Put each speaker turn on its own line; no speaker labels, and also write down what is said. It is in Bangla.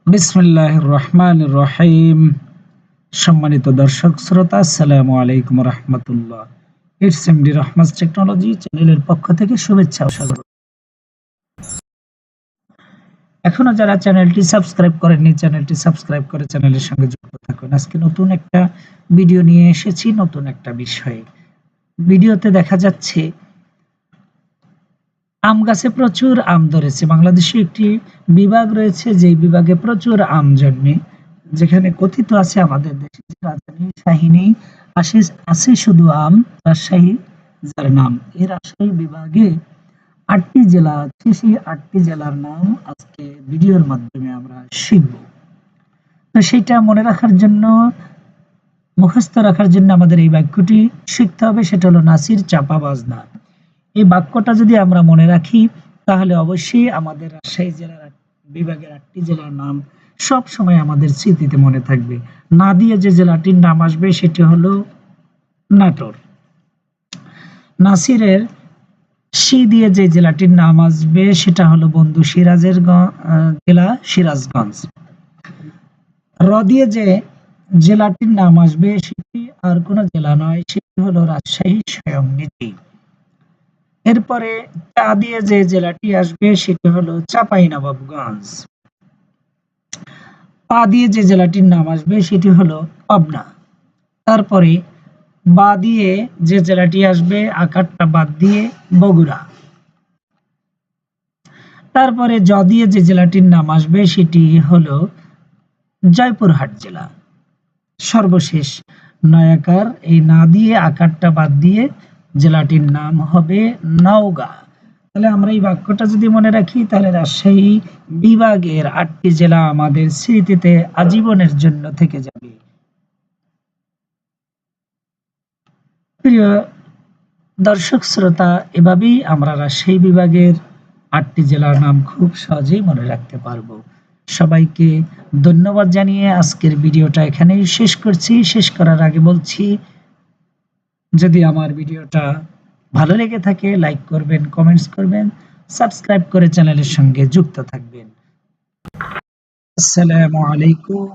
বিসমিল্লাহির রহমানির রহিম। সম্মানিত দর্শক শ্রোতা, আসসালামু আলাইকুম রাহমাতুল্লাহ। ইটস এমডি রহমাস টেকনোলজি চ্যানেলের পক্ষ থেকে শুভেচ্ছা ও স্বাগত। এখনো যারা চ্যানেলটি সাবস্ক্রাইব করেননি, চ্যানেলটি সাবস্ক্রাইব করে চ্যানেলের সঙ্গে যুক্ত থাকুন। আজকে নতুন একটা ভিডিও নিয়ে এসেছি, নতুন একটা বিষয়ে। ভিডিওতে দেখা যাচ্ছে আম গাছে প্রচুর আম ধরেছে। বাংলাদেশে একটি বিভাগ রয়েছে যেই বিভাগে প্রচুর আম জন্মে, যেখানে কথিত আছে আমাদের দেশে যে রাজধানী শাহী আছে শুধু আম, রাজশাহী যার নাম। এই রাজশাহী বিভাগে ৮টি জেলা আছে, সেই ৮টি জেলার নাম আজকে ভিডিওর মাধ্যমে আমরা শিখব। তো সেইটা মনে রাখার জন্য, মুখস্থ রাখার জন্য আমাদের এই বাক্যটি শিখতে হবে, সেটা হলো নাসির চাপা বাজনা। এই বাক্যটা যদি আমরা মনে রাখি তাহলে অবশ্যই আমাদের রাজশাহী জেলার বিভাগের ৮টি জেলার নাম সব সময় আমাদের স্মৃতিতে মনে থাকবে। না দিয়ে যে জেলাটির নাম আসবে সেটি হলো নাটোর। নাসিরের সি দিয়ে যে জেলাটির নাম আসবে সেটা হলো বন্ধু সিরাজের জেলা সিরাজগঞ্জ। র দিয়ে যে জেলাটির নাম আসবে সেটি আর কোনো জেলা নয়, সেটি হলো রাজশাহী স্বয়ং নিজেই। এরপরে চা দিয়ে যে জেলাটি আসবে সেটি হলো চাঁপাইনবাবগঞ্জ। পা দিয়ে যে জেলাটির নাম আসবে সেটি হলো পাবনা। তারপরে বা দিয়ে যে জেলাটি আসবে, আকারটা বাদ দিয়ে, বগুড়া। তারপরে জ দিয়ে যে জেলাটির নাম আসবে সেটি হলো জয়পুরহাট জেলা। সর্বশেষ নয়াকার, এই না দিয়ে আকারটা বাদ দিয়ে জেলাটির নাম হবে নওগাঁ। তাহলে আমরা এই বাক্যটা যদি মনে রাখি তাহলে রাজশাহী বিভাগের ৮টি জেলা আমাদের স্মৃতিতে আজীবনের জন্য থেকে যাবে। প্রিয় দর্শক শ্রোতা, এভাবেই আমরা রাজশাহী বিভাগের ৮টি জেলার নাম খুব সহজেই মনে রাখতে পারবো। সবাইকে ধন্যবাদ জানিয়ে আজকের ভিডিওটা এখানেই শেষ করছি। শেষ করার আগে বলছি, যদি আমার ভিডিওটা ভালো লেগে থাকে লাইক করবেন, কমেন্টস করবেন, সাবস্ক্রাইব করে চ্যানেলের সঙ্গে যুক্ত থাকবেন। আসসালামু আলাইকুম।